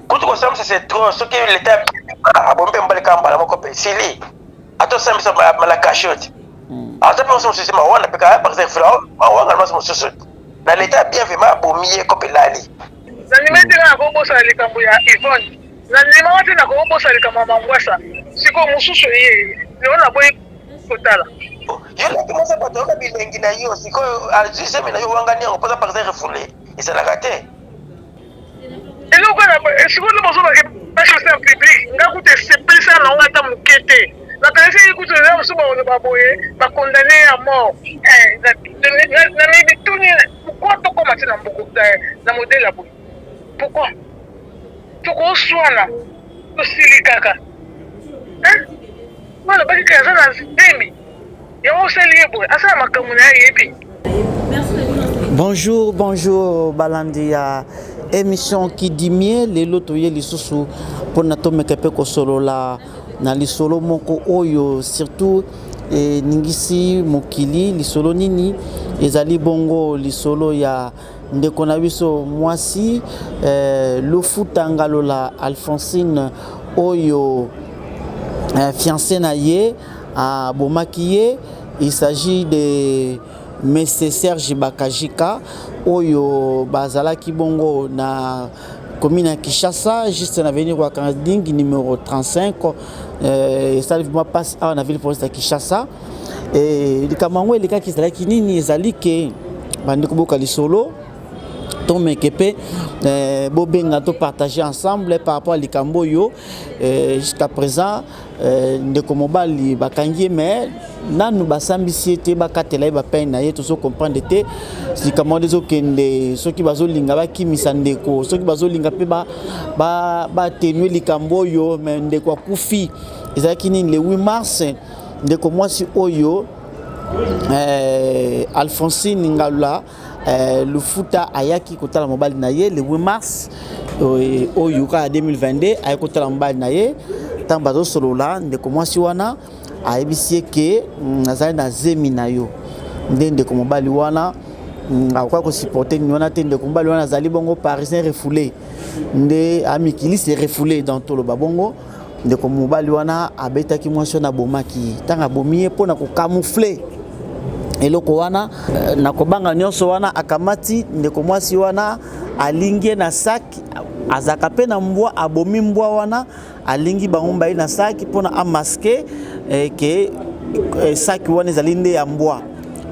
Quand tu consommes, c'est trop. Ce qui est l'état, à bon peu de camp, à mon copé, c'est lui. À toi, ça me semble à la cachette. À toi, on se dit, on a par exemple, on a son sous. Dans l'état, bien vraiment, pour mieux copé l'ali. Nanimete na kobosa likambo ya Yvonne. Nanimete na kobosa likambo mangwasa. Siko mususu ye. Leona boy kotala. Yo la commence à parler de bilingue na yo, siko ajuze mais na yo wangani on peut par exemple refoulé. Et ça l'a raté. Et là quand siko le boso ba chose en public, ngakuté c'est plus ça na ngata mukete. La kanisi ikuto na musuba on ba boye, ba condamné à mort. Na mi bituni pourquoi to commencer na mboko na modèle la boye. Pourquoi? Pourquoi soana to silikaka? Hein? Voilà, parce que ça na demi. Ya o seliebo, asa makamuna yebi. Bonjour, bonjour Balandia. Émission qui dit mieux les lotoye les sous pour nato mekepe ko solo la na li solo moko oyo surtout e ningisi mokili li solo nini ezali bongo li solo ya ndeko na biso mwasi Lofuta Ngalola Alphonsine oyo fiancé na ye a bomakiye. Il s'agit de Monsieur Serge Bakajika oyo bazala kibongo na commune à Kinshasa juste na avenue Rwakanding numéro 35 ça moi passe à la ville police de Kinshasa et le kamango le cas qui zala kinini ezali ke bandi koboka lisolo to mekepe bobenga to partager ensemble par rapport à likambo yo jusqu'à présent ndeko mobali bakangi mais nanu basambisi ete bakatela ba peine na ye to so comprendre te likambo dezo kende soki bazolinga bakimisa ndeko soki bazolinga pe ba tenue likambo yo mais ndeko akufi ezaki nini le 8 mars ndeko mwasi oyo Alphonsine Ngalola Lofuta ayaki kotala mobali na ye le 8 mars oyo ka 2022 ayaki kotala mobali na ye tant bazo solola ndeko mwasi wana ayebisi ke nazali na zemi na yo ndeko mobali wana akwa ko supporter ni wana te ndeko mobali wana azali bongo parisien refoulé nde amikili c'est refoulé dans tout le babongo ndeko mobali wana abetaki mwasi na bomaki tanga bomie pona ko camoufler eloko wana nakobanga nyonso wana akamati ndeko mwasi wana alingie na saki azaka pe na mbwa abomi mbwa wana alingi bangomba na saki pona amaske ke saki wana ezalinde ya mbwa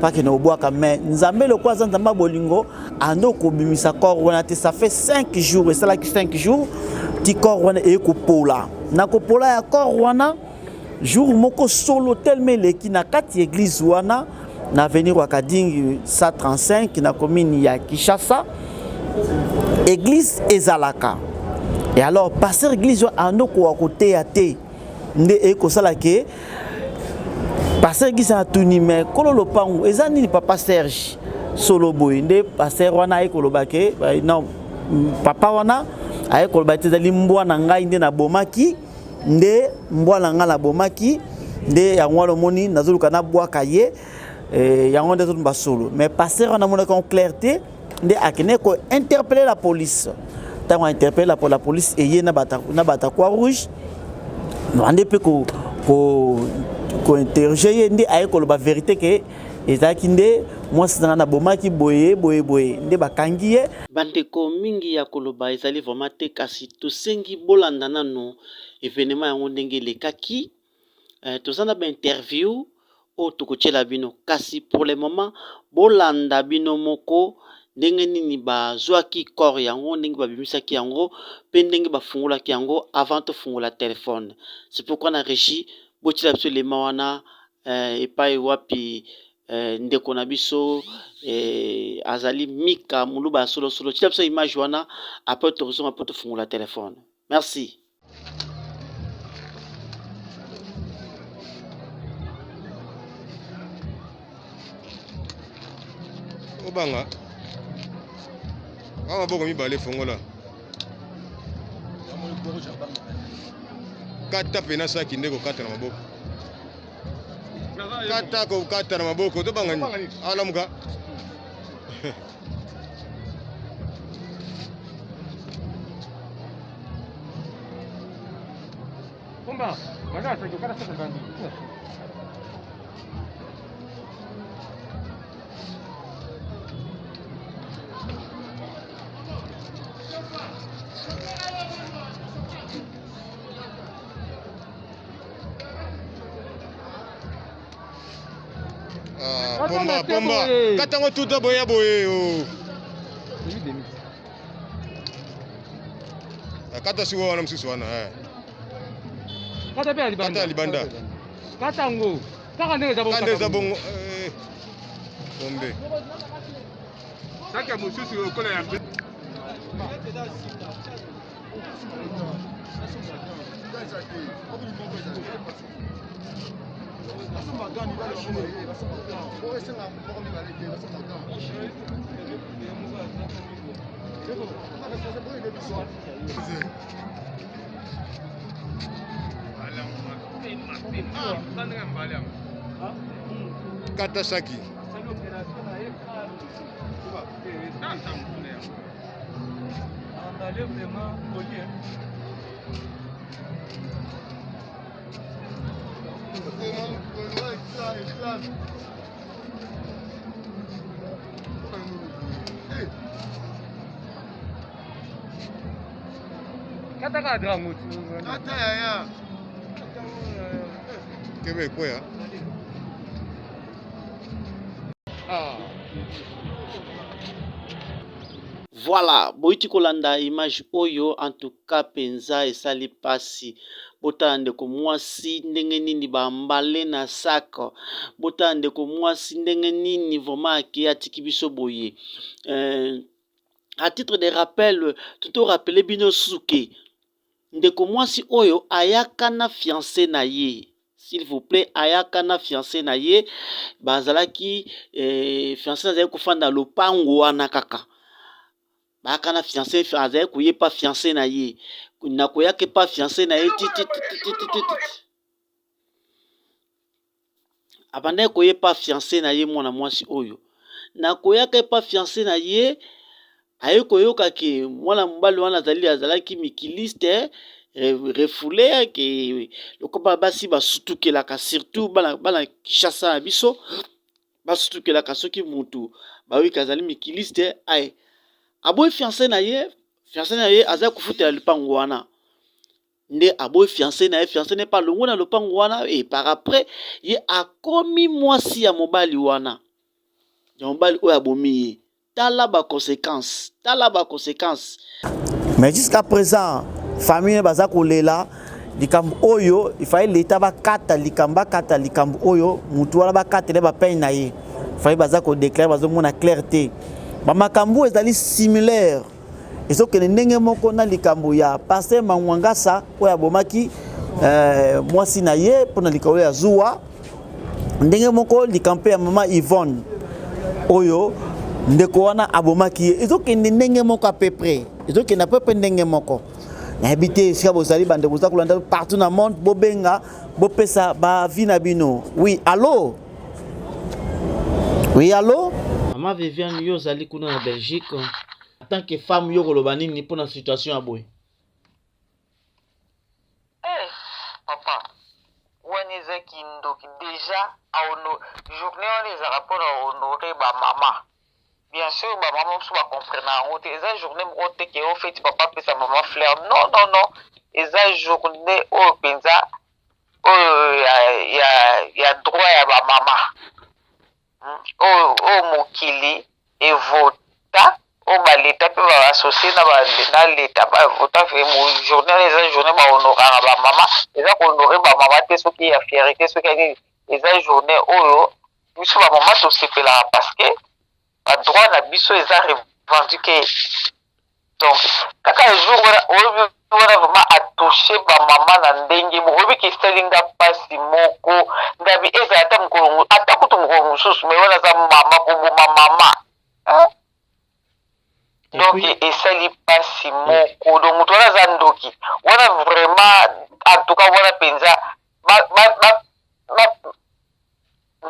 pake na obwaka mais nzambe le kwa nzamba bolingo ando kobimisa corps wana te ça fait 5 jours et ça là qui 5 jours ti corps wana e kopola na kopola ya corps wana jour moko solo tellement leki na kati église wana na avenue Rwakanding 135 na commune ya Kinshasa église ezalaka et alors passer église ando ko côté ya te nde e ko sala ke passer église a tuni mais kololo pangu ezani ni papa Serge solo boy nde passer wana e kolobake non papa wana ay kolobate zali mbwa na ngai nde na bomaki nde mbwa na ngala bomaki nde ya ngwalo moni nazuluka na bwaka ye yango nde ba solo mais passer wana mona con clarté nde akene ko interpeller la police tango interpeller la police et yé na bata quoi rouge ndé pe ko interroger ndé ay ko ba vérité que ezaki nde mwasi na bomaki boye nde bakangi ye bandeko mingi ya koloba ezali vraiment te kasi tosengi bolanda nano événement yango ndenge lekaki tozana ba interview o tokochela bino kasi pour le moment bolanda bino moko ndenge nini bazwaki corps yango ndenge babimisaki yango pe ndenge bafungolaki yango avant to fungola téléphone c'est pourquoi na régie botila biso lema wana epai wapi ndeko na biso azali mika muluba solo tila biso image wana après tokozonga po to fungola téléphone merci. Obanga awa boko mibale fongola kata pena saki ndeko kata na maboko kata ko kata na maboko to banga ni alamuka Pomba. Katango tuta boya boye. Kata siwa wana msisi wana. Kata libanda. Katango. Kande za bongo. Pombe. Saka mususu okola ya mbe. Kata saki. Kata kadra mutu. Kata ya. Kebe kwea. Voilà, boiti kolanda image oyo en tout cas penza esali pasi. Botala ndeko mwasi ndenge nini bambale na saka. Botala ndeko mwasi ndenge nini vraiment ake atiki biso boye. À titre de rappel, tout rappeler bino suke. Ndeko mwasi oyo ayaka na fiancé na ye. S'il vous plaît, ayaka na fiancé na ye. Bazalaki fiancé na ye kofanda lopango wana kaka. Baka na fiancé azali koyepa fiancé na ye na koyake pa fiancé na ye abanda koyepa fiancé na ye mwana mwasi oyo na koyake pa fiancé na ye aye koyoka ke mwana mobali wana azalaki mikiliste refoulé ke lokoba basi basutukelaka surtout bana Kinshasa na biso basutukelaka soki mutu bawiki azali mikiliste aye aboy fiancé na ye aza kufutela lupango wana nde aboy fiancé na ye pas longo na lupango wana et par après ye akomi mwasi ya mobali wana ya mobali oyo abomi ye tala ba conséquences mais jusqu'à présent famille baza kolela likambo oyo il fallait l'état bakata likambo oyo mutu wana bakatela ba peine na ye il fallait baza ko déclarer bazo mona clarté bamakambo ezali similaire ezokende ndenge moko na likambo ya Pasteur Mangwangasa oyo abomaki mwasi na ye mpona likambo ya zuwa ndenge moko likambo ya mama Yvonne oyo ndeko wana abomaki ye ezokende ndenge moko à peu près ndenge moko nayebi te esika bozali bandeko boza kolanda partout na monde bobenga bopesa bavi na bino. Oui, allô? Maman Viviane yo zali kuna na Belgique en tant que femme yo koloba nini pour la situation ya boye? Papa, wani zaki ndoki déjà journée on les a rapport à honorer ba maman. Bien sûr ba maman so ba comprendre en te eza journée mo te ke au fait papa pesa maman fleur. Non. Eza journée au penza ya droit ya ba maman. Mokili et vota baleta pe ba associé na leta ba vota fait mo journée les journée ba honorer ba maman eza ko honorer ba maman te soki ya fierté soki ya eza journée oyo biso ba maman to sepela parce que ba droit na biso eza revendiqué donc kaka jour wana vraiment a touché ba maman na ndenge mo obi ki stelinga pasi moko ngabi eza ata mkolongo ata kutu mkolongo mususu mais wana za mama ko mama donc esali pasi moko donc mutu wana za ndoki wana vraiment en tout cas wana penza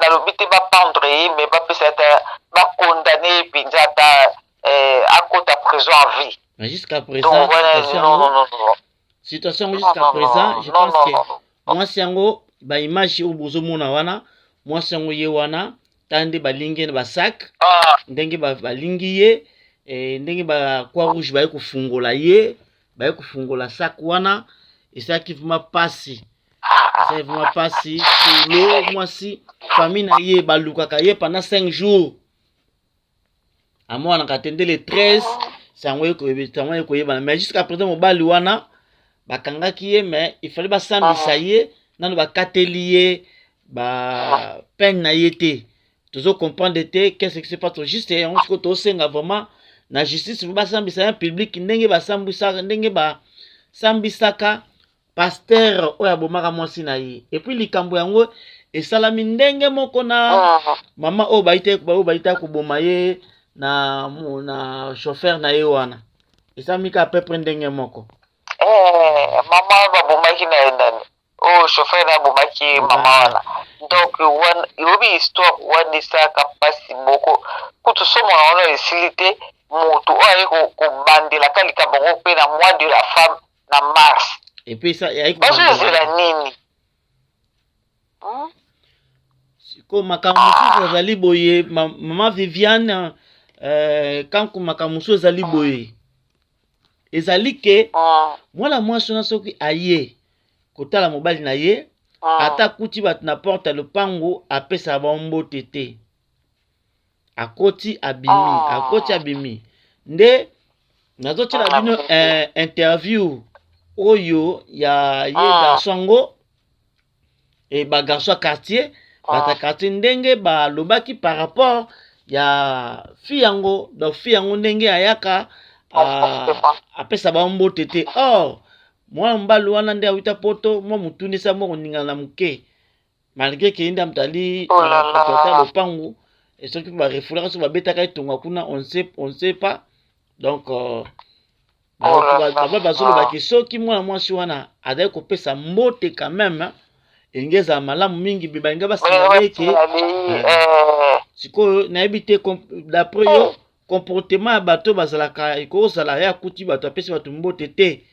nalobi te bapendre ye mais bapesa ata bacondamné penza ata akota prison à vie. Mais jusqu'à présent, non. situation jusqu'à présent je pense que moi siango ba image au bozo mona wana moi siango ye wana tande balingi na basak ndenge balingi ye ndenge ba kwa rouge ba kufungola ye ba kufungola sak wana esaki vraiment pasi c'est vraiment pasi solo moi si famille na ye balukaka ye pendant 5 jours à moi on a attendu le 13 sango ko yeba mais jusqu'à présent mobali wana bakangaki ye mais il fallait basambisa ye nano bakateli ye ba peine na ye te tozo comprendre te qu'est-ce qui se passe juste on se to senga vraiment na justice basambisa un public ndenge basambisa ndenge basambisaka pasteur oya bomaka mwasi na ye et puis likambo yango esalami ndenge moko na mama o baita kuboma ye na chauffeur na ye wana esalami ka peu près ndenge moko mama babomaki na endani o chauffeur na bomaki mama wana donc yobi histoire wana esaka pasi moko kutu somona wana esili te moto oyo aye kobandelaka likambo ngo mpe na mois de la femme na mars et puis ça bazozela nini ko makambo mosusu ezali boye mama Viviane kanku makambo mosusu ezali boye ezali ke mwana mwasi wana soki aye kotala mobali na ye ata kuti bato na porte lopango apesa bambote te akoti abimi nde nazotiela bino interview oyo ya ye garçon ngo e ba garçon quartier bata quartier ndenge balobaki par rapport ya fille yango donc fille yango ndenge ayaka apesa bambote te or mwana mobali wana nde awita poto mwa mutunisa moko ningana na moke malgré ke nda mtali kota lopango et soki barefulaka so babetaka etonga kuna on sait pas donc bazolobaki soki mwana mwasi wana azali kopesa mbote quand même enge ezala malamu mingi balinga basinga eke sikoyo nayebi te d'après yo comportement ya bato bazalaka ekozala ya kuti bato apesi bato mbote te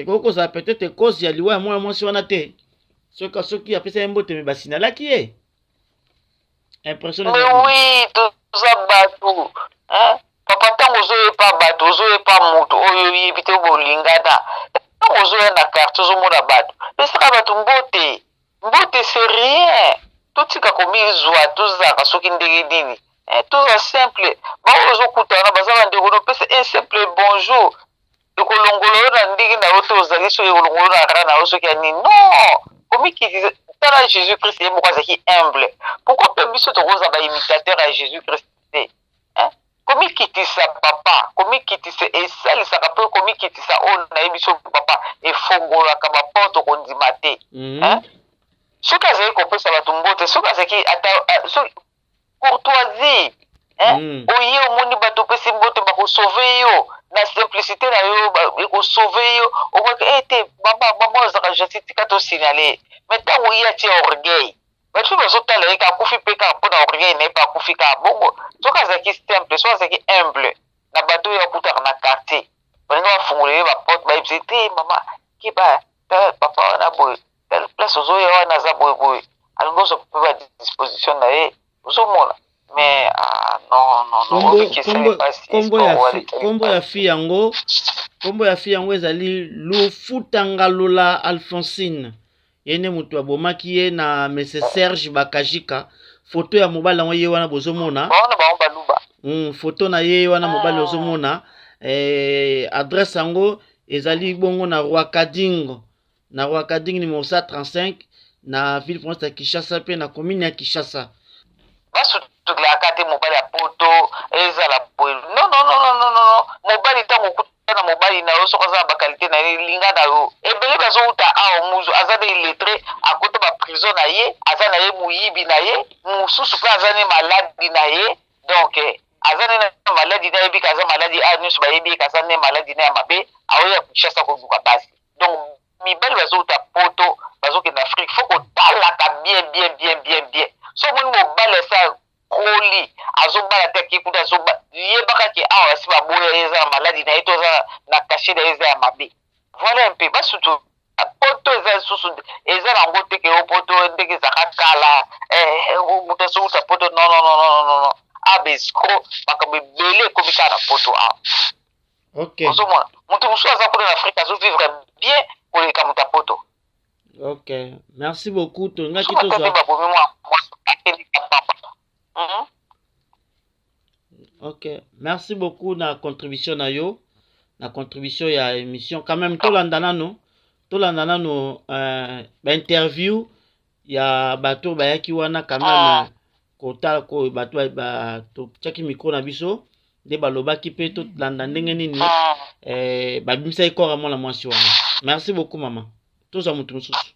kozala peut-être cause ya liwa ya mwana mwasi wana te soki apesa ye mbote me basinalaki ye impression oui toza bato papa ntango ozoyepa bato ozoyepa moto oyo oyebi te bolingana ntango ozoya na quartier ozomona bato pesaka bato mbote c'est rien totika komizwa tozalaka soki ndenge nini toza simple bao ozokutana baza bandeko nopesa un simple bonjour ekolongolo yo na ndenge na yo te ozali soki ekolongolo na kaka na yo soki ya nini non komikitisa tala Jésus Christ ye moko azalaki humble pourquoi mpe biso tokoza baimitateur ya Jésus Christ te komikitisa papa komikitisa esalisaka mpe komikitisa oyo nayebi so papa efongolaka baporte okondima te soki azali kopesa bato mbote soki azalaki courtoisie oye omoni bato opesi mbote bakosauve yo na simplicité na yo ekosauve yo okoki ete mama ozalaka jasi tika tosignale mais ntango oye atia orgueil bato bazotala ye kakufi mpe kaka mpo na orgueil na ye mpe akufi kaka bongo soki azalaki simple soki azalaki humble na bato oyo akutaka na quartier balinga bafungola ye baporte bayebisa te mama kiba papa wana boye telle place ozoya wana aza boyeboye alingi ozwa mpe badisposition na ye ozomona mais kombo ya fille yango ezali Lufutangalola Alphonsine ye nde moto abomaki ye na mese Serge Bakajika foto ya mobali yango ye wana bozomona foto na ye wana mobali ozomona adresse yango ezali bongo na Rwakadingo numéro 135 na ville province ya Kinshasa pe na commune ya Kinshasa basutulaka te mobali ya poto ezala boye non mobali ntango okuta na mobali na yo soki aza na bakalite na ye linga na yo ebele bazouta awa muzu aza na illettré akota baprison na ye aza na ye moyibi na ye mosusu mpe aza ne maladi na ye donc aza ne maladi na yebi kaza maladi a nyonso bayebi kaza ne maladi na ya mabe aoya kushasa kozuka basi donc mibali bazouta poto bazokende Afrique faut kotalaka bien so moni mobali asa koli azobala te akikuta yebaka ke awa asi baboya eza na maladi na ye to aza na kashe na ye eza ya mabe voilà un peu basutu poto eza susu eza na ngote ke poto ndeke zakakala muta suta poto non abescro bakabele komika na poto a Ok. ozomona mutu musu aza kuna na Afrique azo vivre bien koleka muta poto. Ok, merci beaucoup. Ok, merci beaucoup na contribution na yo, na contribution ya émission. Quand même, tolandana no interview ya bato bayaki wana quand même kota ko bato ba to chaki micro na biso de balobaki pe to landa ndenge nini babimisa ikora mwana mwasi wana. Merci beaucoup mama. Toza mutu mususu.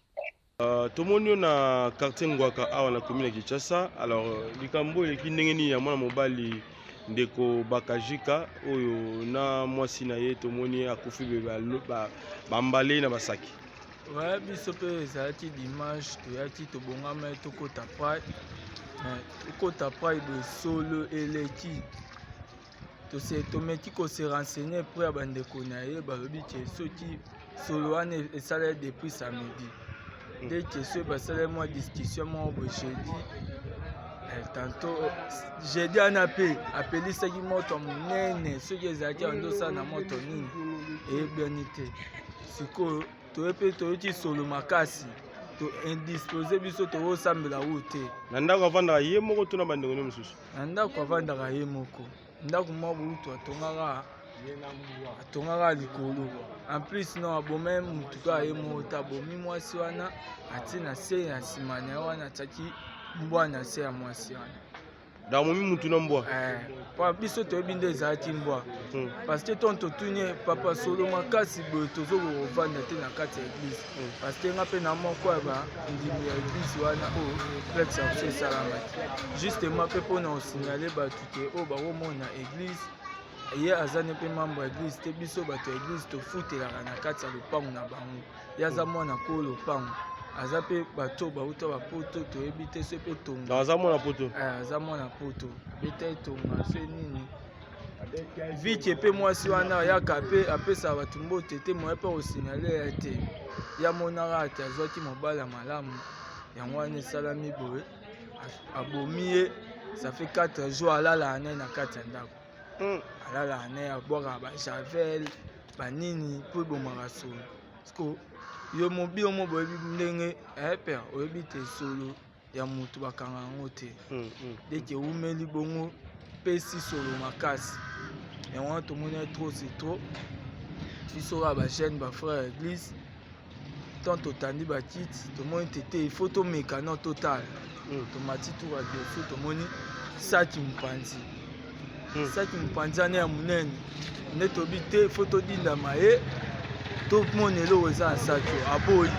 Tout le monde na quartier Ngwaka awa na commune Kinshasa. Alors likambo eleki ndenge nini ya mwana mobali ndeko Bakajika oyo na mwasi na ye tomoni akufi bambale na basaki. Ouais, biso pe ezalaki dimanche toyaki tobongama tokota pai tokota pai de solo eleki tomeki kose renseigner po ya bandeko na ye balobi ke soki solo wana esala depuis samedi nde ke so basala mwa discussion moko boye tantôt jeudi wana mpe apelisaki moto monene soki ezalaki andosala na moto nini eyebani te sikoyo toye mpe toyoti solo makasi to indispose biso tokosambela wu te na ndako avandaka ye moko to na bandeko ne mosusu na ndako avandaka ye moko ndako mwa boutu atongaka likolo en plus no abomai mutu to aye moko te abomi mwasi wana atie na se na nsima na ye wana atiaki mbwa na se ya mwasi wana damomi mutu na mbwa pa biso toyebi nde ezalaki mbwa parce que ton totuni papa solo makasi boye tozokovanda te na kati ya eglise parce que nga mpe na moko ya bandimi ya eglise wana oyo plexe ya koso esalamaki justement mpe mpona osignale bato ke oyo bakomona eglise ye azani mpe mambo ya eglise te biso bato ya eglise tofutelaka na kati ya lopango na bango ye aza mwana koo lopango aza pe bato bauta bapoto toyebi te so pe tonga aza mwana poto aza mwana poto beta tonga se nini vike pe mwasi wana yaka pe apesa bato mbote te moye pe osignale ya te ya monaka ate azwaki mobala malamu yango wana esalami boye abomi ye ça fait 4 jours alala ane na kati ya ndako alala ane abwaka bajavel banini po ebomaka solo yo mobi omo boyebi ndenge père oyebi te solo ya mutu bakanga yango te deke umeli bongo pesi solo makasi yango wana tomoni trop c'est trop biso kaka bajeune bafrère ya église tant totandi bakiti tomoni tete il faut tomeka no total tomati tour ya defu tomoni saki mopanzi saki mopanzi ane ya monene nde tobi te il faut todindama ye tomoni eloko eza na saki aboyi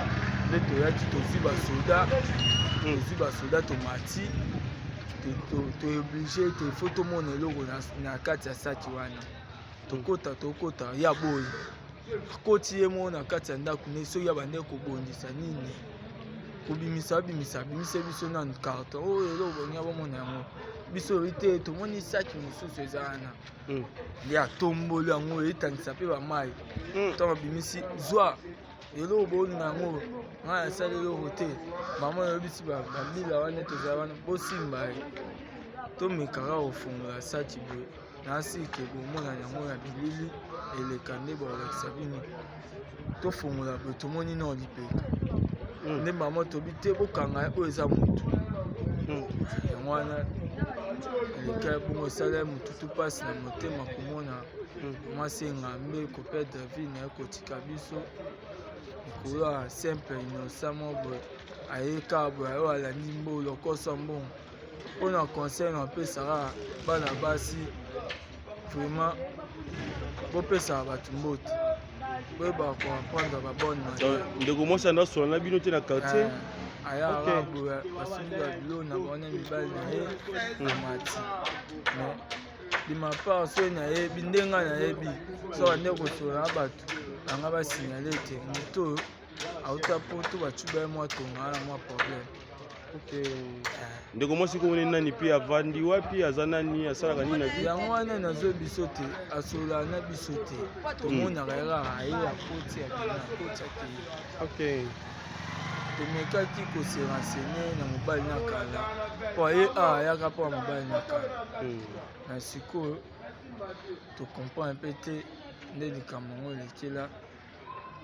nde toyaki tozwi basoda tomati tooblige te fo tomona eloko na kati ya saki wana tokota ya boyi akoti ye moko na kati ya ndako ne soki abande kobondisa nini kobimisa abimisa biso nanu carton oyo eloko bolinga bomona yango biso oyi te tomoni saki mosusu eza wana nde atomboli yango eyetanisa mpe bamai ntango abimisi zwa eloko bolinga yango ngai nasali eloko te mama oyebisi bambila wana tozala wana bosimba ye tomekaka kofungola saki boye nasike bomona yango ya bilili eleka nde baolakisa bino tofungola boye tomoni na olipeka nde mama tobi te bokanga ye oyo eza motu yango wana eleka bongo esala motutu mpasi na motema komona mwasi engambe koperdre vie na ye kotika biso likolo ya simple innocent moko boye ayeka boye oyo alandi mbolo kosa mbongo mpona conseil na apesaka bana basi vraiment bopesaka bato mbote boyebaka koapprendre babone manière ndeko mwasi anda sola na bino te na quartier ayaka boye basungi ya bilo na bana mibali na ye amati mais dimapart soki nayebi ndenge nayebi soka nde kosola na bato banga basignale te moto oyo auta poto bacuba ye mwa tonga na mwa problème ndeko mwasi ko nani pe avandi wapi aza nani asalaka nini na vie yango wana nazo biso te asola na biso te tomonaka kaka aye akoti ya bina akoti akei ok tomekaki kose renseigne na mobali na kala po aye ayaka mpo ya mobali na kala na sikoyo tocomprend mpe te nde likambo yango elekela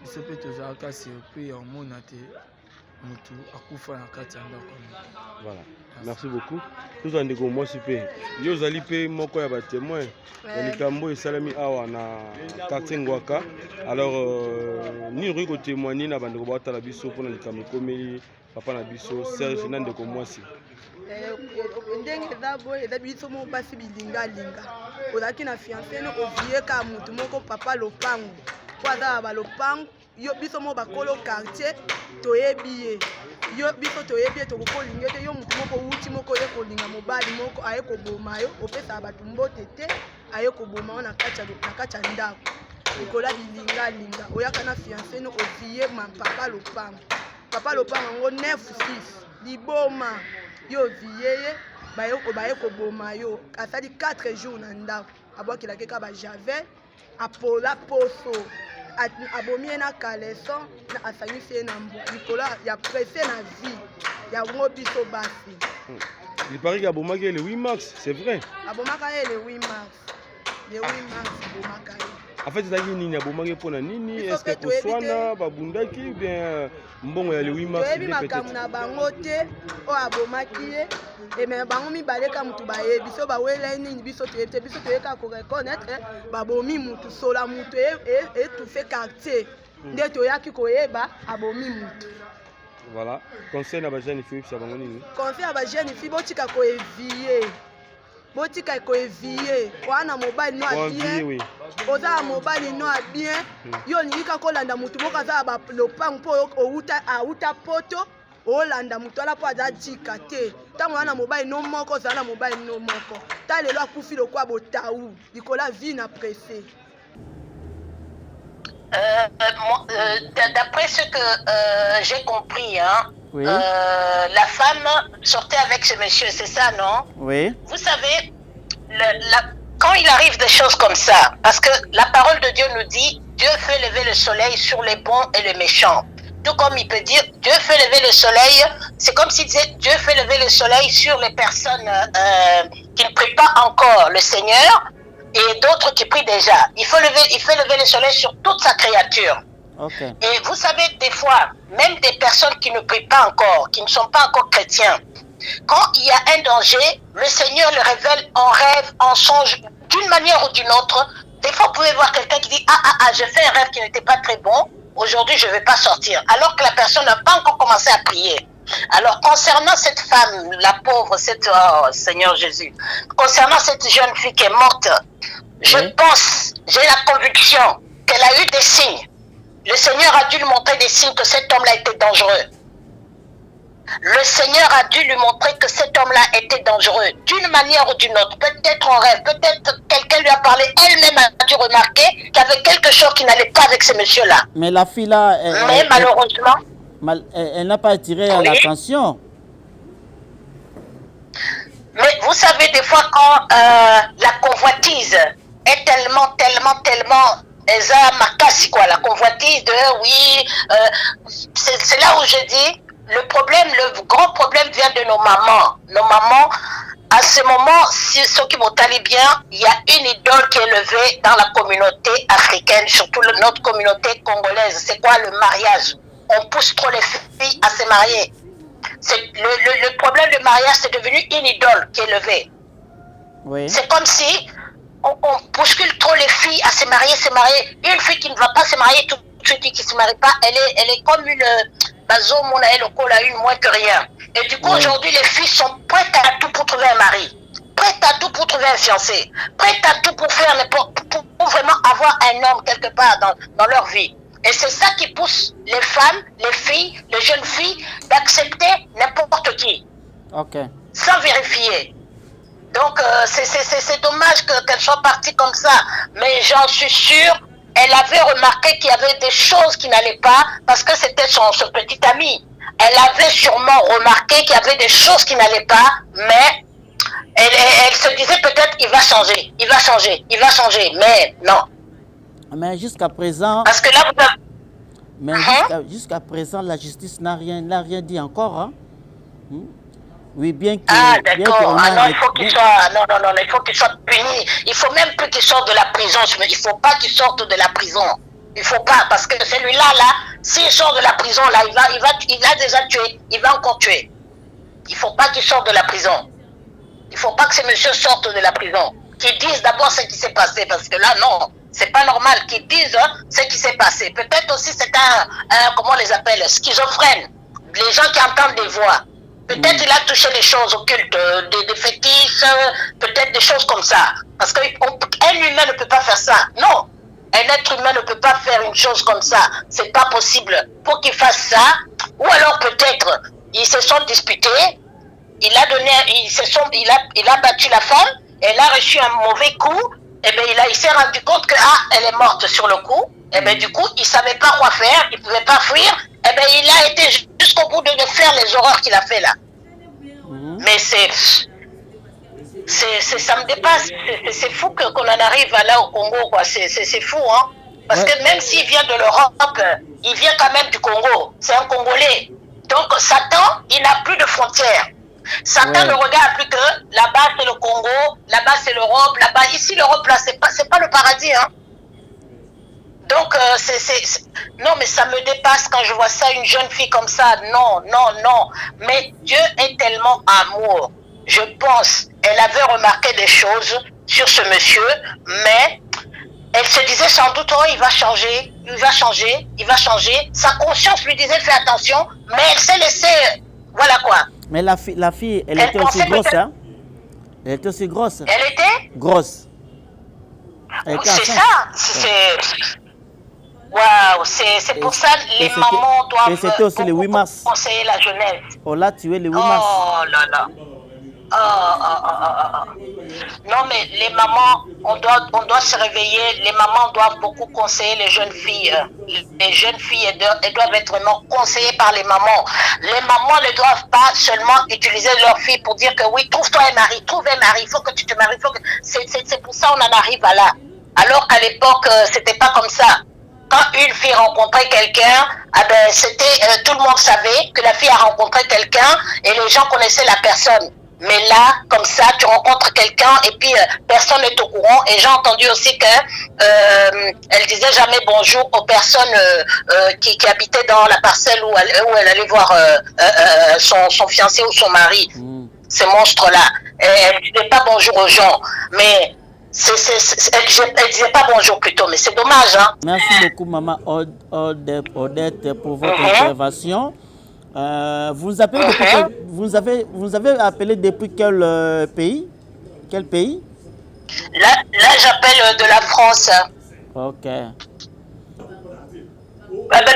biso mpe tozalaka surpris ya omona te mutu akufa na kati ya ndako. Voilà. Merci beaucoup. Tous en ndeko mwasi pe. Yo zali pe moko ya ba témoin. Ya likambo esalami awa na quartier Ngwaka. Alors ni rue ko témoigner na bandeko ba tala biso pona likambo komeli papa na biso Serge na ndeko mwasi. Ndenge eza boye eza biso moko basi bilingalinga ozalaki na fiancé no ovie ka mutu moko papa lopango po aza na balopango yo biso moko bakolo quartier toyebi ye yo biso toyebi ye tokokolinga te yo mutu moko wuti moko ye kolinga mobali moko aye koboma yo opesaka bato mbote te aye koboma yo na kati ya ndako likola bilingalinga oyaka na fiancé no ovie papa lopango yango 9-6 liboma yo vie baye koboma yo asali 4 jours na ndako abwakelaki ka bajavel apola poso abomi ye na kaleson na asangisi ye na mbwa likolo ya presse na vie yango biso basi. Il paraît qu'il a abomaki le 8 mars, c'est vrai? Abomaka ye le 8 mars. Le 8 mars abomaka ye. En fait, c'est nini abomaki pona nini? Est-ce que koswana babundaki bien mbongo ya le 8 mars? Toyebi makambo na bango te o abomaki ye. Et mais bango mibale ka mutu baye biso bawela nini biso toyete biso toyeka ko reconnaître babomi mutu sola mutu et tout fait quartier nde toyaki koyeba abomi mutu. Voilà. Conseil na ba jeune fille ça bango nini? Conseil à ba jeune fille botika ko evie. Botika ko evie. Wana mobile no a bien. Oza mobile no a bien. Yo ningika ko landa mutu boka za ba lopango po outa poto. Olanda mutu ala po aza jika te tango wana mobali no moko zana mobali no moko ta lelo akufi lokwa botaou likola vie na pressé. D'après ce que j'ai compris, hein, oui. La femme sortait avec ce monsieur, c'est ça, non? Oui. Vous savez, quand il arrive des choses comme ça, parce que la parole de Dieu nous dit, Dieu fait lever le soleil sur les bons et les méchants. Tout comme il peut dire, Dieu fait lever le soleil, c'est comme s'il disait, Dieu fait lever le soleil sur les personnes qui ne prient pas encore le Seigneur et d'autres qui prient déjà. Il fait lever le soleil sur toute sa créature. Okay. Et vous savez, des fois, même des personnes qui ne prient pas encore, qui ne sont pas encore chrétiens, quand il y a un danger, le Seigneur le révèle en rêve, en songe, d'une manière ou d'une autre. Des fois, vous pouvez voir quelqu'un qui dit, j'ai fait un rêve qui n'était pas très bon. Aujourd'hui, je ne vais pas sortir. Alors que la personne n'a pas encore commencé à prier. Alors, concernant cette femme, la pauvre, Seigneur Jésus, concernant cette jeune fille qui est morte, je pense, j'ai la conviction qu'elle a eu des signes. Le Seigneur a dû lui montrer des signes que cet homme-là était dangereux. Le Seigneur a dû lui montrer que cet homme-là était dangereux, d'une manière ou d'une autre, peut-être en rêve, peut-être quelqu'un lui a parlé, elle-même a dû remarquer qu'il y avait quelque chose qui n'allait pas avec ce monsieur-là. Mais la fille-là, mais malheureusement, elle n'a pas attiré l'attention. Mais vous savez, des fois, quand la convoitise est tellement, la convoitise de, oui, c'est là où je dis, le grand problème vient de nos mamans. Nos mamans, à ce moment, si ceux qui vont aller bien, il y a une idole qui est levée dans la communauté africaine, surtout notre communauté congolaise. C'est quoi le mariage? On pousse trop les filles à se marier. Le problème du mariage, c'est devenu une idole qui est levée. Oui. C'est comme si on bouscule trop les filles à se marier. Une fille qui ne va pas se marier tout de suite, qui ne se marie pas, elle est comme une une moins que rien. Et du coup, aujourd'hui, les filles sont prêtes à tout pour trouver un mari, prêtes à tout pour trouver un fiancé, prêtes à tout pour faire pour vraiment avoir un homme quelque part dans leur vie. Et c'est ça qui pousse les femmes, les filles, les jeunes filles d'accepter n'importe qui, sans vérifier. Donc, c'est dommage qu'elle soit partie comme ça, mais j'en suis sûre, elle avait remarqué qu'il y avait des choses qui n'allaient pas parce que c'était ce petit ami. elle avait sûrement remarqué qu'il y avait des choses qui n'allaient pas, mais elle se disait peut-être il va changer, il va changer, il va changer, mais non. Mais jusqu'à présent... Parce que là, vous avez... Mais jusqu'à présent, la justice n'a rien dit encore. Hein? Oui, bien que... Ah, d'accord. Ah non, il faut qu'il soit... Non, il faut qu'il soit puni. Il faut même plus qu'il sorte de la prison. Il ne faut pas qu'il sorte de la prison. Il ne faut pas, parce que celui-là, s'il sort de la prison, là, il a déjà tué. Il va encore tuer. Il ne faut pas qu'il sorte de la prison. Il ne faut pas que ces messieurs sortent de la prison. Qu'ils disent d'abord ce qui s'est passé, parce que là, non. C'est pas normal qu'ils disent ce qui s'est passé. Peut-être aussi c'est comment on les appelle, schizophrène. Les gens qui entendent des voix. Peut-être il a touché des choses occultes, des fétiches, peut-être des choses comme ça. Parce qu'un humain ne peut pas faire ça. Non. Un être humain ne peut pas faire une chose comme ça. C'est pas possible. Pour qu'il fasse ça, ou alors peut-être ils se sont disputés, il a battu la femme, elle a reçu un mauvais coup. Eh bien, il s'est rendu compte que elle est morte sur le coup. Eh bien, du coup, il ne savait pas quoi faire, il ne pouvait pas fuir. Eh bien, il a été jusqu'au bout de faire les horreurs qu'il a fait là. Mais ça me dépasse. C'est fou qu'on en arrive là au Congo, quoi. C'est fou, hein. Parce que même s'il vient de l'Europe, il vient quand même du Congo. C'est un Congolais. Donc, Satan, il n'a plus de frontières. Satan ne regarde plus que là-bas c'est le Congo, là-bas c'est l'Europe, là-bas, ici l'Europe là c'est pas le paradis, hein. Donc non, mais ça me dépasse quand je vois ça, une jeune fille comme ça. Non. Mais Dieu est tellement amour. Je pense, elle avait remarqué des choses sur ce monsieur, mais elle se disait sans doute, oh, il va changer. Sa conscience lui disait fais attention, mais elle s'est laissée, voilà quoi. Mais la fille, elle était aussi grosse, hein? Elle était aussi grosse. Elle était grosse. C'est ça. Waouh, c'est pour ça les mamans doivent conseiller la jeunesse. On l'a tué le 8 mars. Oh là là. Non, mais les mamans, on doit se réveiller. Les mamans doivent beaucoup conseiller les jeunes filles. Les jeunes filles, elles doivent être vraiment conseillées par les mamans. Les mamans ne doivent pas seulement utiliser leurs filles pour dire que oui, trouve-toi un mari, il faut que tu te maries. C'est pour ça qu'on en arrive à là. Alors qu'à l'époque, c'était pas comme ça. Quand une fille rencontrait quelqu'un, tout le monde savait que la fille a rencontré quelqu'un et les gens connaissaient la personne. Mais là, comme ça, tu rencontres quelqu'un et puis personne n'est au courant. Et j'ai entendu aussi que elle disait jamais bonjour aux personnes qui habitaient dans la parcelle où elle allait voir son fiancé ou son mari. Ces monstres-là. Elle disait pas bonjour aux gens. Mais elle disait pas bonjour plutôt. Mais c'est dommage, hein. Merci beaucoup, maman Odette, pour votre intervention. Vous avez appelé depuis quel pays? Quel pays? Là j'appelle de la France. Ok.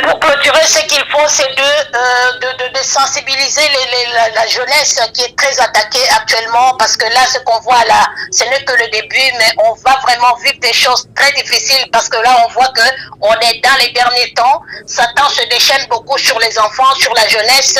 Pour clôturer, ce qu'il faut, c'est de sensibiliser la jeunesse qui est très attaquée actuellement, parce que là, ce qu'on voit là, ce n'est que le début, mais on va vraiment vivre des choses très difficiles, parce que là, on voit que on est dans les derniers temps. Satan se déchaîne beaucoup sur les enfants, sur la jeunesse,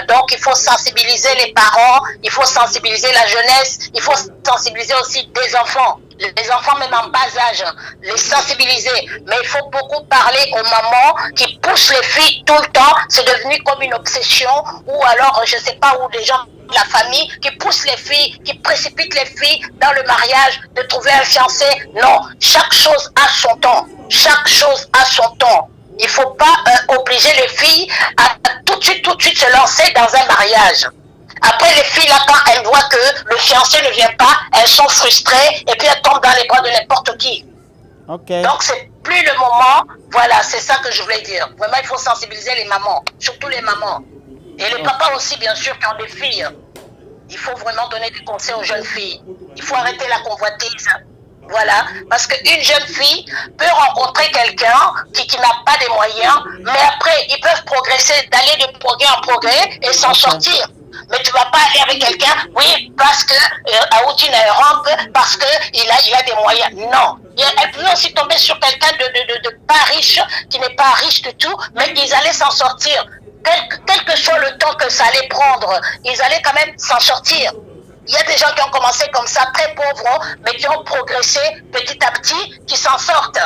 donc il faut sensibiliser les parents, il faut sensibiliser la jeunesse, il faut sensibiliser aussi des enfants. Les enfants même en bas âge, les sensibiliser. Mais il faut beaucoup parler aux mamans qui poussent les filles tout le temps. C'est devenu comme une obsession. Ou alors, je ne sais pas, où des gens de la famille qui poussent les filles, qui précipitent les filles dans le mariage, de trouver un fiancé. Non, chaque chose a son temps. Chaque chose a son temps. Il ne faut pas obliger les filles à tout de suite se lancer dans un mariage. Après, les filles, là, quand elles voient que le fiancé ne vient pas, elles sont frustrées et puis elles tombent dans les bras de n'importe qui. Okay. Donc, c'est plus le moment. Voilà, c'est ça que je voulais dire. Vraiment, il faut sensibiliser les mamans, surtout les mamans. Et les papas aussi, bien sûr, qui ont des filles. Il faut vraiment donner des conseils aux jeunes filles. Il faut arrêter la convoitise. Voilà, parce qu'une jeune fille peut rencontrer quelqu'un qui n'a pas des moyens, mais après, ils peuvent progresser, d'aller de progrès en progrès et s'en sortir. Mais tu ne vas pas aller avec quelqu'un, oui, parce que Aoudine rampe, parce qu'il a des moyens. Non, Elle pouvait aussi tomber sur quelqu'un de pas riche, qui n'est pas riche du tout, mais ils allaient s'en sortir. Quel que soit le temps que ça allait prendre, ils allaient quand même s'en sortir. Il y a des gens qui ont commencé comme ça, très pauvres, mais qui ont progressé petit à petit, qui s'en sortent.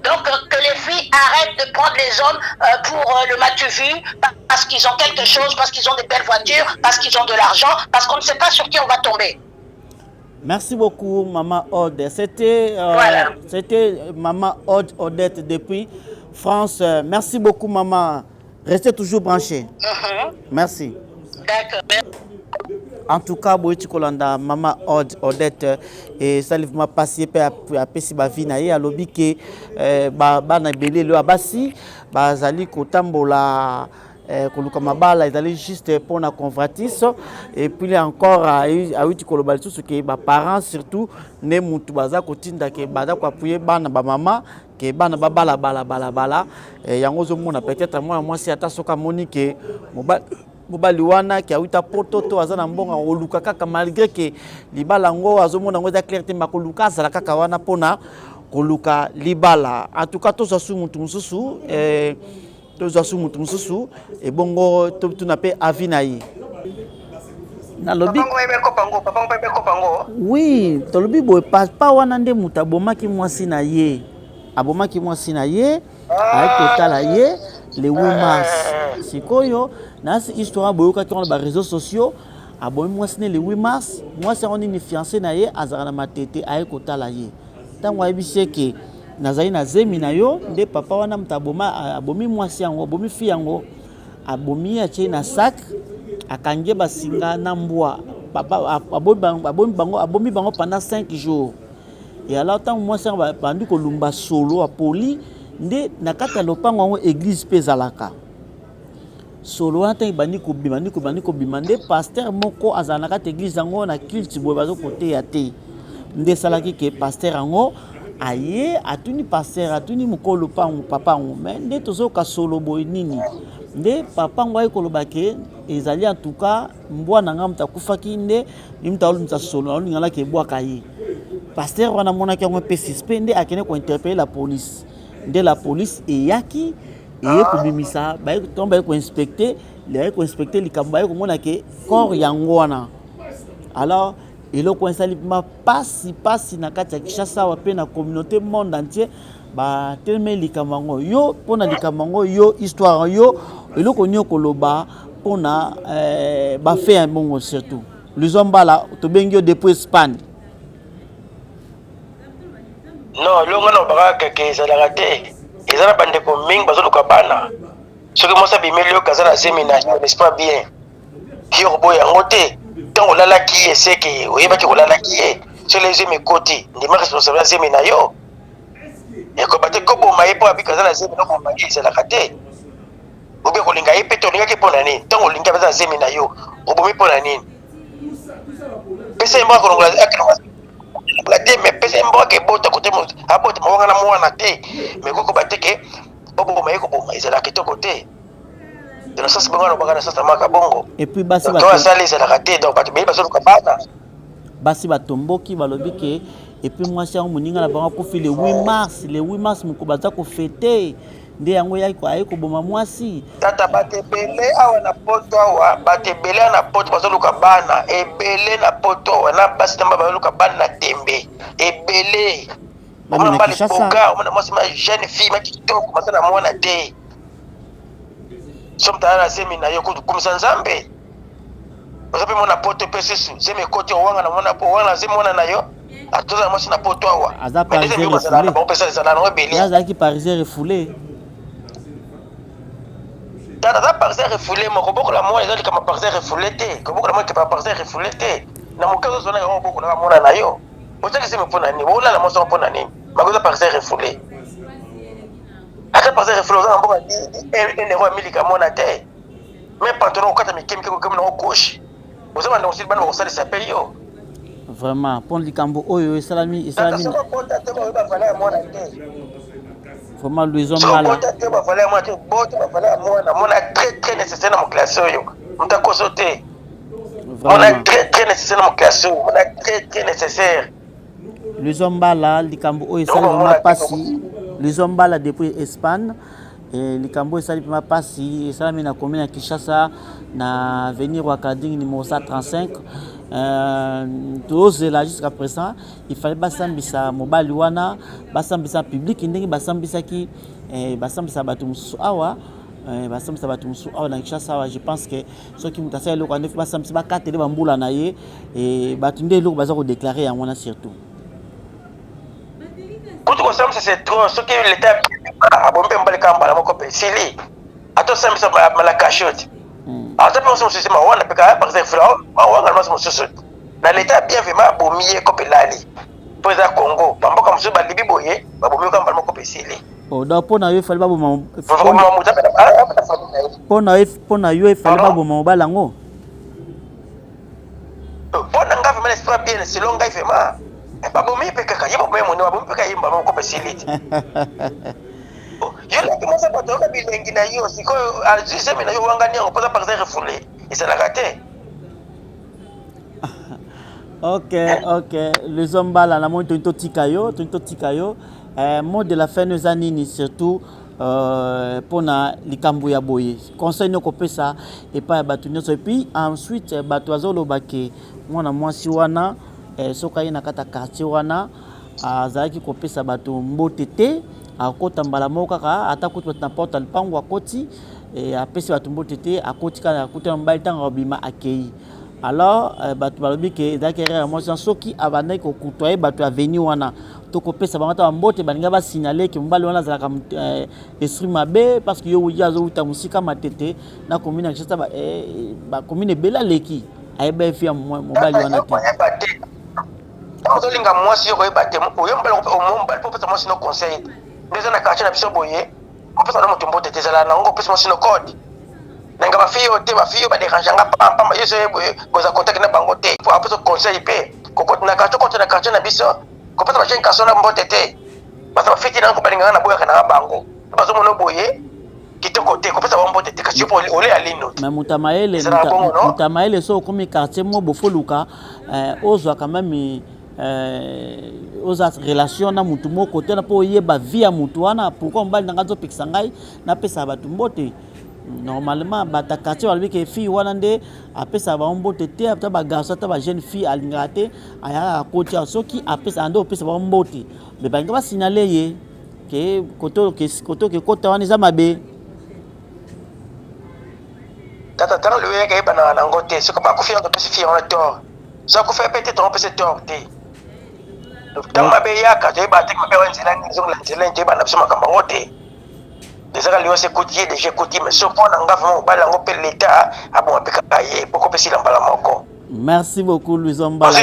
Donc, que les filles arrêtent de prendre les hommes pour le matu-vu, parce qu'ils ont quelque chose, parce qu'ils ont des belles voitures, parce qu'ils ont de l'argent, parce qu'on ne sait pas sur qui on va tomber. Merci beaucoup, Maman Aude. C'était Maman Odette depuis France. Merci beaucoup, Maman. Restez toujours branchés. Merci. D'accord. En tout cas, Boïti Kolanda, Maman Odette, et ça m'a passé à Pessi Bavina, à l'obi que Bana Belé, le Abassi, Bazali Kotambola. Kolukamabala ils allaient juste pour la convertis et puis encore à uti kolobal tout ce que les parents surtout ne mutu baza kotinda ke bada ko appuyer bana ba mama ke bana ba bala yango zo mona peut-être moi si ata soka monique mobali wana ki awita poto to azana mbonga oluka kaka malgré que libala ngo azomona ngo za clarté makoluka sala kaka wana pona koluka libala en tout cas to ça mutu mususu et bongo tout n'appelle avinaï. Oui, tolobi boy pas wanande muta bomaki mwasi na ye. Abomaki mwasi na ye, aikotala ye le 8 mars. Sikoyo na histoire boyoka ki on ba réseaux sociaux, abomi mwasi le 8 mars, mwasi on ni fiancé na ye azara matete aikotala ye. Tango ayebiseke nazali na zemi na yo nde papa wana mutaboma abomi mwasi yango abomi fi yango abomi atie na sac akange basinga na mbwa papa abomi bango pendant 5 jours et alors tant mwasi bandi kolumba solo a poli nde nakata lopango yango église pezalaka solo wana tangi bandi kobima nde pasteur moko azala na kata église yango na culte boye bazo kote ya te nde salaki ke pasteur yango aye atuni pasteur atuni mukolo pangu papa ngo mais nde tozo ka solo boy nini nde papa ngo ay kolobake ezali en tout cas mbwa na ngam takufaki nde nimtaulu mta solo na ngala ke bwa kaye pasteur wana mona ki ngo pe suspende akene ko interpeller la police nde la police eyaki eye kubimisa ba tomba ko inspecter likamba ko mona ke corps yango wana alors eloko esali ma pasi na kati ya Kinshasa wape na communauté monde entier ba tellement likamango yo pona likamango yo histoire yo eloko nyoko loba pona ba fait un bon surtout luzombala to bengio depuis Espagne non longa no baraka ke ezalaka te ezala bande ko mingi bazoluka bana soki mosa bimeli kazala séminaire n'est pas bien yo boya ngote tant olala ki eseke oyebaki olala ki sur les yeux mes côtés ndima responsable zemi na yo et ko bate ko boma yepo abikaza na zemi no ko maki c'est la kate obe ko linga yepe to linga ke pona nini tant olinga baza zemi na yo obomi pona nini pesa imba ko ngula akana la te me pesa imba ke bota ko te mo abota mo ngana mo na te me ko bate ke oboma yeko boma izala ke to côté. Et puis basi batomboki balobi ke et puis moi si on moninga na bango kofi le 8 mars mukobaza ko fêter nde yango yako ayeko boma mwasi tata batebele awa na poto awa batebele na poto bazoluka bana ebele na poto na basi tamba bazoluka bana na tembe ebele mama na Kinshasa on a jeune fille mais qui toko masana mwana te somta na semina yo kumisa nzambe ozape mona poto pesesu zeme kote wanga na mona po wanga zemona na yo atoza mwasi na poto awa aza parisien refoulé aza ki parisien refoulé tata za parisien refoulé moko boko la mona ezali kama parisien refoulé te ko boko la mona ke parisien refoulé te na mokazo zona yo boko na mona na yo otaki zeme pona ni bola la moso pona ni magoza parisien refoulé aka parisien refoulé ozana mboka un euro milika mona te mais pantalon okata mikemike ko kamna okoshi ozama na osili bana osalisa pe yo vraiment pour likambo oyo esalami vraiment les hommes là très nécessaire dans mon classe yo mutako sauter on a très nécessaire dans mon classe on a très nécessaire les Ombala, likambo oyo esali vraiment pasi, les Ombala depuis Espagne, et likambo esali vraiment pasi, esali na commune ya Kinshasa na avenir Wakading numéro 135. Tous là jusqu'à présent, il fallait basambisa mobile wana, basambisa public ndenge basambisa ki basambisa batu mususu awa. Basambisa batu mususu awa na Kinshasa, je pense que ceux qui mutasala loko ande basambisa bakatele bambula na ye et batu ndenge loko baza ko déclarer yango na surtout. Quand on c'est trop, ce qui l'état a bombé mbali kamba moko pe sili. Ato sambisa la cachotte. Ata pe on se ma wana pe ka par exemple wana ma mususu. Na l'état bien vraiment bomie ko pe lali. Président Congo, bamboka mususu ba libi boye, ba bomie kamba moko pe sili. Oh, donc pour na yo fallait pas bon pour na yo fallait pas bon mobile ngo. Pour na nga vraiment esprit bien selon nga vraiment. Ba bomi pe kaka yebo mo ni ba bomi pe ka yimba mo ko pe siliti. Yo la comment ça bato ka bilengi na yo siko azise mina yo wanga ni ngopoza par exemple refoulé. Et ça la raté. Ok, les Ombala na mo to tikayo. Mot de la fin nous anini surtout pour na likambo ya boye. Conseil no kopesa et pas batu nyonso et puis ensuite batu azolo bake mwana mwasi wana soka ina kata quartier wana azaki kopesa batu mbotete akota mbala moka ka atakutu na porta lipango akoti et apesi batu mbotete akoti kana akuta mbali tanga obima akei. Alors batu balobi ke zakere moi soki abandai ko kutoye batu aveni wana to kopesa bamata mbote balinga ba signaler ke mbali wana zalaka esprit mabe parce que yo yazo uta musika matete na commune Kinshasa ba commune bela leki ayeba fi mobali wana te. On linga mwasi yo ko ebate mo yo mbala ko mo mbala po pesa mwasi no conseil. Ndeza na kacha na biso boye. Ko pesa na mutumbo te zala na ngo pesa mwasi no code. Nanga ba fiyo ba déranger nga pamba yeso boye goza contact na bango te. Pour appeler conseil pe. Ko na kacha na biso. Ko pesa ba jen kasona mbote te. Basa ba fiti na ko balinga na boya kana bango. Baso mo no boye. Kitoko te ko pesa ba mbote te kasi po ole alino. Mais mutamaele so comme quartier mo bofoluka ozwa quand même oza relation na mutu moko te na po yeba via mutu wana pourquoi mbali nanga zo pekisa ngai na pesa batu mbote. Normalement bata quartier wala ke fille wana nde apesa ba mbote te ata ba garçon ata ba jeune fille alinga te aya akoti soki apesa ando apesa ba mbote be banga ba signaler ye ke koto ke kota wana za mabe tata tala le yeke bana na ngote siko ba kufia ko pesi fille on tort ça ko fait peut-être on peut se torter donc mabe yaka te ba te mabe wanzela ni zo la nzela te bana biso makamba ngote. Déjà lui c'est côté déjà côté mais ce point nga vraiment ba lango pe l'état a bon apeka ye poko pesi la mbala moko. Merci beaucoup Louis Ombala.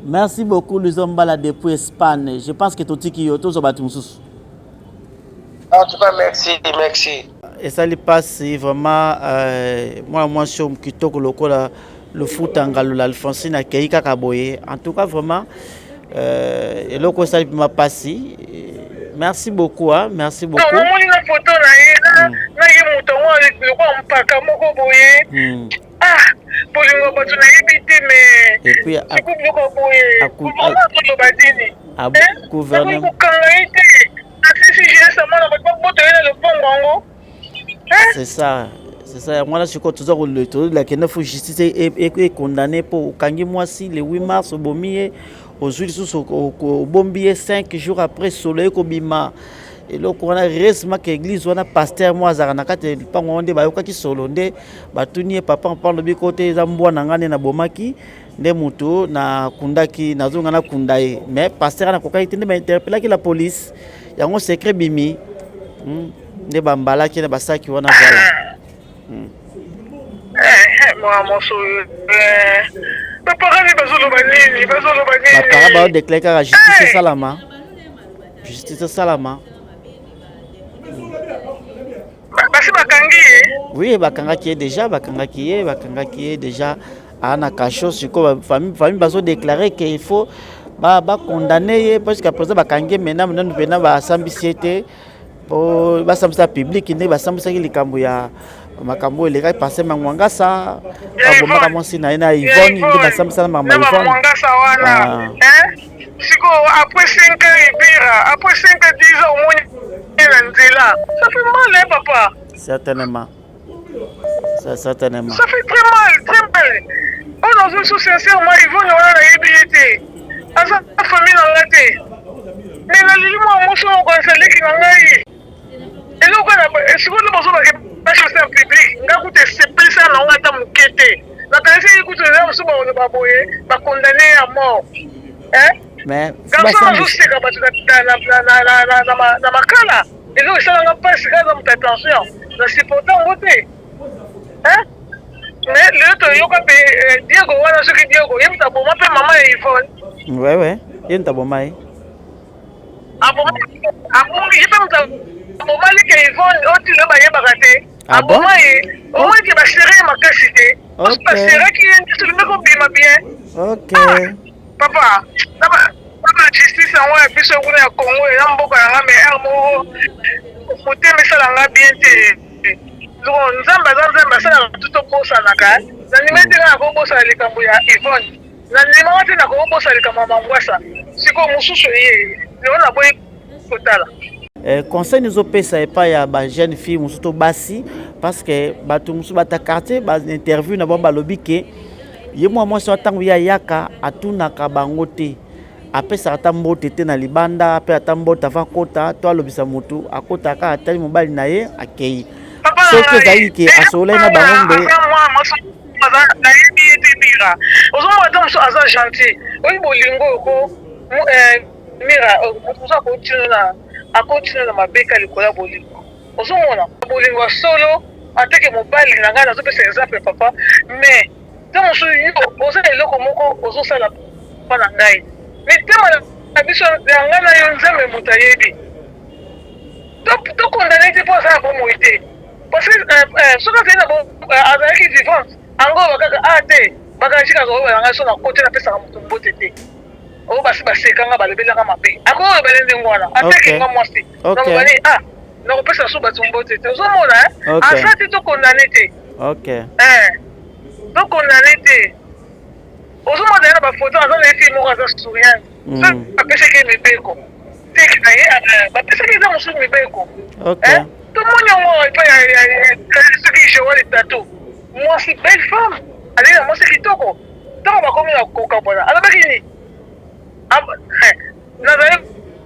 Merci beaucoup Louis Ombala depuis Espagne. Je pense que totiki yo tozo batu mususu. En tout cas merci. Et ça lui passe vraiment moi sur kitoko lokola le foot angalo l'Alphonsine a keika kaboye. En tout cas vraiment et loko ça m'a passé. Merci beaucoup, hein? Merci beaucoup. Non, moi, une photo là, na ye mutongo avec le quoi mpaka moko boye. Ah, pour le moment tu n'as évité mais et puis à coupe moko boye. Comment tu le badini? Ah, gouvernement. C'est ça. C'est ça. Moi là je suis toujours le tour la que faut justice est condamné pour kangi mwasi le 8 mars au bomier. Aujourd'hui, au bombier 5 jours après, soleil kobima. Et là, on a récemment que l'église, on a pasteur moi, Zaranaka, pas on est bayoka qui solonde, batuni papa on parle de côté zambwa nangane na bomaki, ne muto na kundaki na zonga na kundai. Mais pasteur na kokaiti ne m'interpelle que la police, y a un secret bimi, ne bambala qui ne basaki wana voilà. Moi mon papa va déclarer la justice salama. Justice salama. Oui, bakanga qui est déjà à na cacho sur quoi famille bazo déclarer qu'il faut condamner parce qu'à présent bakangé maintenant ba sambisiete pour ba sambisa public ne ba sambisa likambo ya makambo eleka passé mangwangasa abomaka mwasi na ye na Yvonne nde basambisana makambo ya Yvonne mangwangasa wana siko après 5 ans ibira après 5 ans 10 ans omoni na nzela ça fait mal hein papa certainement certainement ça fait très mal on a sous sincèrement Yvonne wana na yebi asa famille na ngate mais na limo moso ko seleki na ngai eloko na siko le bozo ba pas chose en public ngakuti sepelisa na ngata mukete na kanisi ikuti na muso ba ona baboye ba condamné à mort mais garçon juste ka batu na makala eloko sala nga pas ka za muta attention na supportant ngote mais le to yoka pe Diego wana soki Diego yemta boma pe mama ya Yvonne ouais yemta boma ye aboma yepe muta boma like Yvonne oti le ba yebaka te aboma ye au moins que ba serrer makasi te parce que serrer qui est sur le bima bien OK papa papa justice en ouais biso kuna ya Congo ya mboka na ngame mo côté mesala nga bien te nzamba sala tout obosanaka na nimete na kobosa likambo ya Yvonne na nimete na kobosa likambo mangwasa siko mususu ye leona boy kotala conseil nous opesa epa ya ba jeune fille musuto basi parce que bato musu bata quartier ba interview na bomba lobi ke ye mwa so tangu ya yaka atunaka bango te apesa ata mbote te na libanda pe ata mbota va kota to alobisa mutu akota ka atali mobali na ye akei soki ezali ke asolai na bango mbe ozomona ata mosu aza gentil oyi bolingo oko mira mosu akotina na mabeka likolo ya bolingo ozomona bolingo ya solo ateke mobali na ngai nazopesa exemple papa mais te mosu oza eloko moko ozosala mpa na ngai mais tema na biso ya ngai na yo nzambe moto ayebi tokondane te mpo azala bomoi te parce que soki azali na azalaki vivante ango bakaka te bakanjika zoyeba ngai so na kote napesaka moto mbote te oyo basi basekanga balobelanga mabe akoyebele ndenge wana atekinga mwasi nakobani nakopesa so bato mbote te ozomona asa te tokondane te tokondane te ozomona ye na bafoto aza na efi moko aza souriante so bapesaki mibeko teki na ye bapesaki eza mosusu mibeko tomoni yango epai soki Joël Tato mwasi belle femme alei na mwasi kitoko ntango bakomi na kokabwana alobaki nini nazali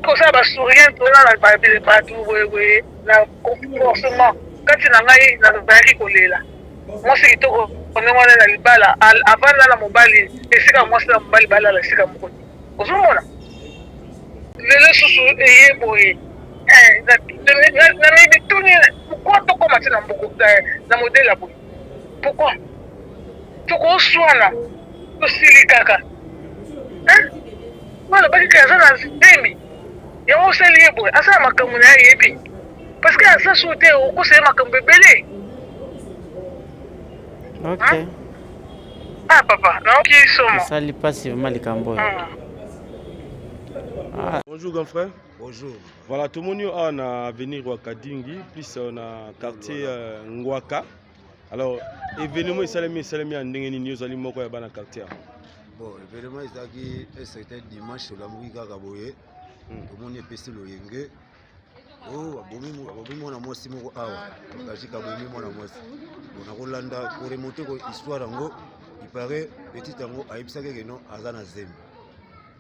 kosala basouriante ona na bato boyeboye na conforcement kati na ngai nazalaki kolela mwasi kitoko ndenge wana na libala avanda na mobali esika mwasi na mobali balala esika moko ozomona lelo susu eye boye na mibi tuni pourquoi tokoma te na modele ya boye pourquoi tokoswana tosili kaka wana bakika aza na nzemi yango osali ye boye asala makambo na ye yebi parce que aza so te okosala makambo ebele papa naoki somo osali mpasi vraimen likambo oyo Bonjour grand frère. Bonjour. Voilà, tout le monde a na avenir Wakadingi, plus on a quartier Ngwaka. Alors, événement Salemi en Dengeni News Ali Moko ya bana quartier. Bon, événement ezaki un certain dimanche la Mouika Kaboye. Tout le monde est pesi loyenge. Oh, abomi mona mwasi moko awa. Kaji kabomi mona mwasi. On a Rolanda pour remonter ko histoire ngo, il paraît petit ngo aibisaka ke non azana zemi.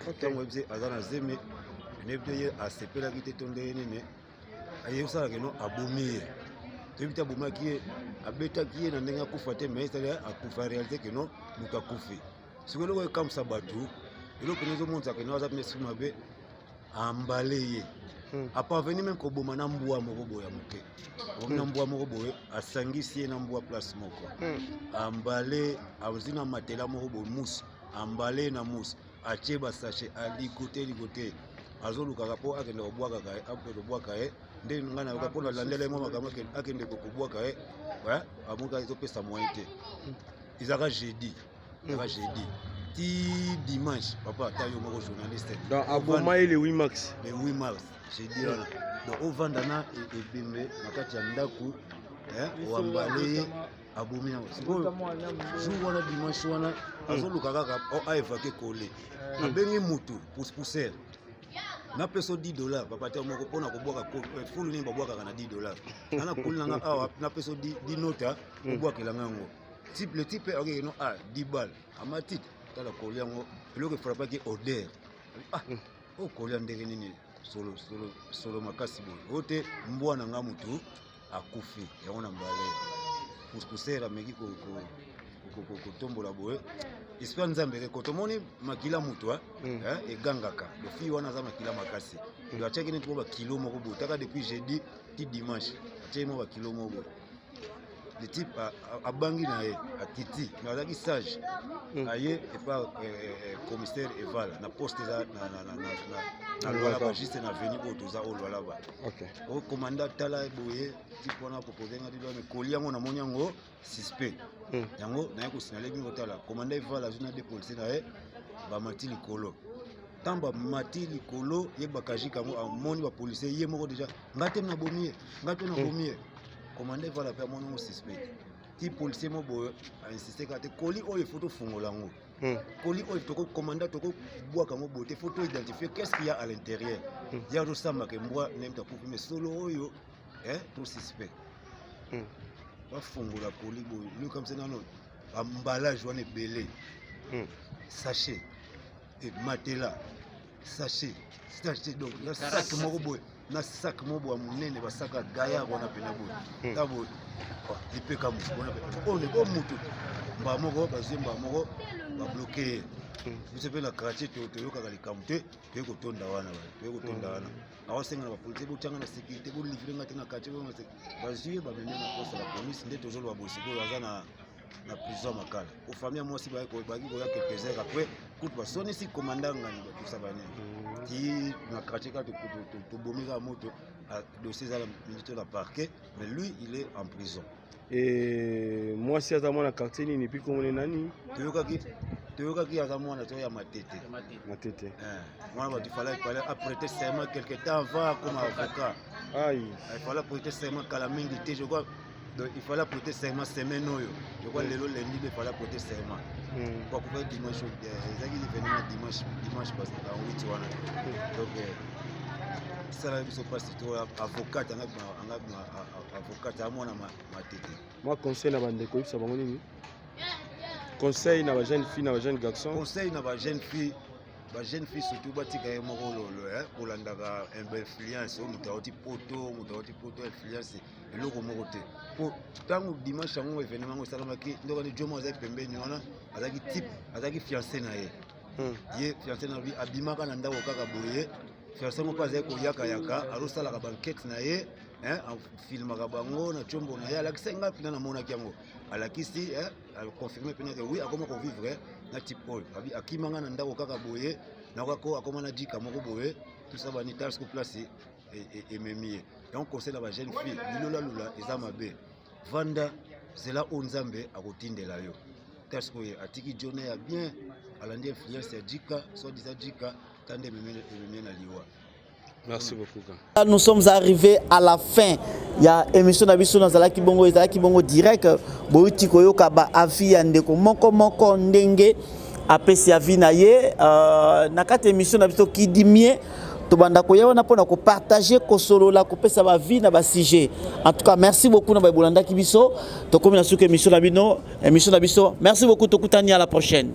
Ntango ebise aza na zemi nebite ye asepelaki te tonde ye nini ayebisalaka no abomi ye toyebi te abomaki ye abetaki ye na ndenge akufa te mais esali akufa réalité ke no moto akufi sikoyo eloko ekamwisa bato eloko pene ezomonisaka no aza pene esiki mabe ambale ye aparveni meme koboma na mbwa moko boye ya moke abomi na mbwa moko boye asangisi ye na mbwa place moko ambale azwi na matela moko boye musi ambale na musi atie basache alikote azolukaka mpo akende kobwakaka ye akobwaka ye nde ngai nayoka mpo nalandela ye mwa makambo akende kobwaka ye amoka ezopesa moyen te ezaka jeudi ti dimanche papa ata yo moko journaliste donc aboma ye le 8 mars jeudi wana donc ovanda na ebembe na kati ya ndako Wambale abomi yango sikoyo jour wana dimanche wana azoluka kaka aévacuer collé abengi mutu pousse-pousseur napesa $10 bapate moko mpona kobwaka fulu nini babwakaka na $10 ana koli nanga awa napesa 10 nota kobwakela yango le type ok no 10 balles amatite tala koli yango eloko efrappaki odeur okolia ndenge nini solo makasi boye ote mbwa na nga mutu akufi yango na mbale pousse-pousseur ameki kotombola boye esprit nzambe ke kotomoni makila mutu egangaka lofi wana aza makila makasi atiaki neti mo bakilo moko boye taka depuis jeudi ti dimanche atiaki mo bakilo moko boye le type abangi na ye atiti mais azalaki sage aye epa commissaire evala na poste eza na lwalaba juste na veni oyo toza oyo lwalaba okomanda tala boye type wana propose nga dilwa mais koli yango namoni yango suspect yango naye kosinale bingo tala komanda evala azwi na de policier na ye bamati likolo ntango bamati likolo ye bakajika yango amoni bapolisier ye moko deja nga te nabomi ye commandé va la faire mon suspect. Ti policier mo boy a insisté ka te colis o photo fungola ngo. Colis o toko commandant toko bois ka mo bote photo identifier qu'est-ce qu'il y a à l'intérieur. Ya do samba ke mbwa nem ta pour mais solo oyo tout suspect. Ba fungola colis boy lui comme ça non emballage wana belé. Sachet et matela sachet donc la sac mo boy na sac mobo ya munene basaka gaya wana pena boye tabo lipeka mutu wana pena on est comme mutu mba moko bazemba moko ba bloquer biso pe na quartier to yoka likambo te to kotonda wana awa senga na police botanga na sécurité bo livrer ngati na quartier bo bazui ba mena na poste la police nde tozolo ba bosiko yaza na prison makala o famille moi si ba ko bagi ko ya quelques heures après coup ba soni si commandant ngani ba tout ça bani qui na quartier ka to bomika moto dossier à la ministre de la parquet mais lui il est en prison et moi si aza mwana quartier ni puis comme nani toyoka ki aza mwana to ya matete mwana ba il fallait apprêter serment quelque temps avant comme avocat il fallait apprêter serment kala mingi te je crois donc il fallait apprêter serment semaine oyo je crois lelo lundi il fallait apprêter serment pour couper dimanche ezaki événement dimanche parce que en 8 wana donc ça biso passe to avocat avocat amona matete moi conseil na bande ko isa bango nini conseil na ba jeune fille na ba jeune garçon conseil na ba jeune fille surtout batika ye moko lolo kolandaka influence mutauti poto influence eloko moko te po tango dimanche yango événement ngo esalamaki ndokani jomo azaki pembeni wana azaki fiancé na ye fiancé na lui abimaka na ndako kaka boye fiancé moko azaki koyakayaka azosalaka banquete na ye afilmaka bango na tshombo na ye alakisi nga mpena namonaki yango alakisi aconfirme mpena ke oui akoma kovivre na type oyo akimanga na ndako kaka boye nakako akoma na jika moko boye tout ça bani tasko place ememi ye donc conseil na ba jeune fille lilolalola eza mabe vanda zela o nzambe akotindela yo tasko ye atiki jone ya bien alandi influence ya jika soit disa jika tande ememi na liwa. Merci beaucoup. Nous sommes arrivés à la fin. Il y a émission d'Abisso dans Zalaki Bongo direct. Boiti Koyoka ba avi andeko moko ndenge apesi avi na ye na kati émission d'Abisso qui dit mieux to banda ko yawana pona ko partager ko solo la ko pesa ba vie na ba sujet. En tout cas merci beaucoup na ba bolanda kibiso to komi na suka émission d'Abisso. Merci beaucoup to kutani à la prochaine.